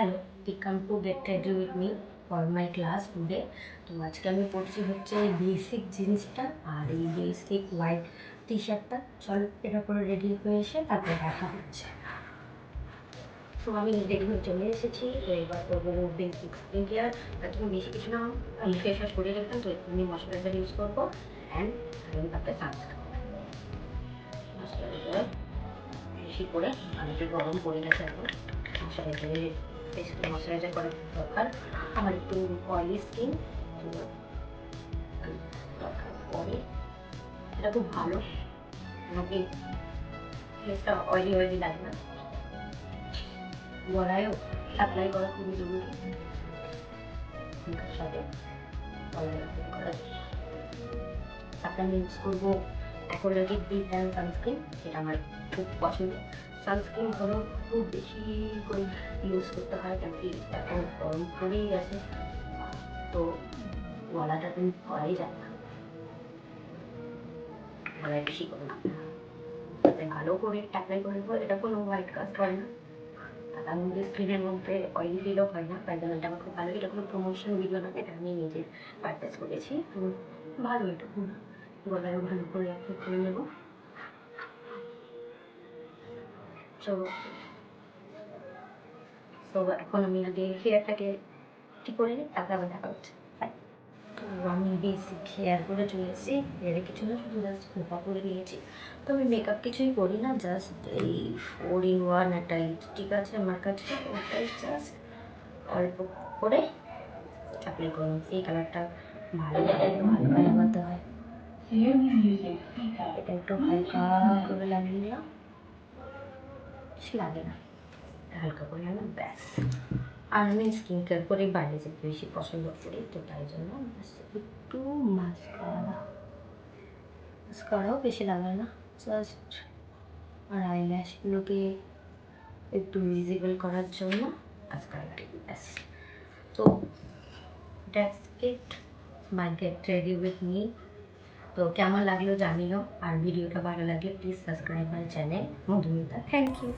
Hello, welcome to get ready with me for my class today. তো আজকে আমি পড়ছি হচ্ছে এই বেসিক জিনিসটা আর এই বেসিক হোয়াইট টি শার্টটা। চল এটা করে রেডি হয়ে এসে তারপরে দেখা হচ্ছে। তো আমি রেডি হয়ে চলে এসেছি। তো এবার করবো বেসিক স্কিন কেয়ার। তার জন্য বেশি কিছু না, আমি ফেস ওয়াশ করে রাখতাম, তো আমি ময়শ্চারাইজার ইউজ করবো অ্যান্ড আমি তাকে সানস্ক্রিন ময়শ্চারাইজার বেশি করে পানিতে গরম করে গেছে এখন ময়শ্চারাইজারে বেশি করে ময়শ্চারাইজার করার দরকার। আমার একটু অয়েলি স্কিন, দরকার পরে এটা খুব ভালো, আমাকে ফেসটা অয়েলি অয়েলি লাগে না, গলায়ও অ্যাপ্লাই করা খুবই জরুরি। সাথে গলায় অ্যাপ্লাই করা তারপরে আমি ইউজ করবো অ্যাকোয়ালজিক ডি ট্যান সানস্ক্রিন, যেটা আমার খুব পছন্দ। সানস্ক্রিন ধরো খুব বেশি করে ইউজ করতে হয়, কেন কি এখন গরম পড়েই গেছে, তো গলাটা তুমি করাই যায় না, গলায় বেশি করে না ভালো করে অ্যাপ্লাই করে দেবো। এটা কোনো হোয়াইট কাস্ট হয় না, তার মধ্যে স্কিনের মধ্যে অয়েলি ফিলও হয় না, তাই জন্য এটা আমার খুব ভালো। এটা কোনো প্রমোশন ভিডিও না, এটা আমি নিজে পারচেস করেছি, তো ভালো। এটা খুব গলায়ও ভালো করে অ্যাপ্লাই করে নেবো। তো এখন আমি আগে হেয়ারটাকে ঠিক করে নিই, তারপরে আবার দেখা হচ্ছে। তো আমি বেসিক হেয়ার করে চলে এসেছি, হেয়ারে কিছু না, শুধু জাস্ট খোপা করে নিয়েছি। তো আমি মেকআপ কিছুই করি না, জাস্ট এই 4-in-1 একটা লিপস্টিক আছে আমার কাছে, ওটাই জাস্ট অল্প করে অ্যাপ্লাই করুন। এই কালারটা ভালো হালকা লাগাতে হয়, এটা একটু হালকা করে লাগিয়ে নিলাম, বেশি লাগে না, হালকা করে নিলাম, ব্যাস। আর আমি স্কিন কেয়ার করে বাইরে যেতে বেশি পছন্দ করি, তো তাই জন্য একটু মাস্কারাও বেশি লাগায় না, জাস্ট আর আইল্যাশগুলোকে একটু ভিজিবল করার জন্য মাস্কারা দিই, ব্যাস। তো that's it, my get ready with me. তো কেমন লাগলো জানিও, আর ভিডিওটা ভালো লাগলে please subscribe my channel Madhumita. Thank you.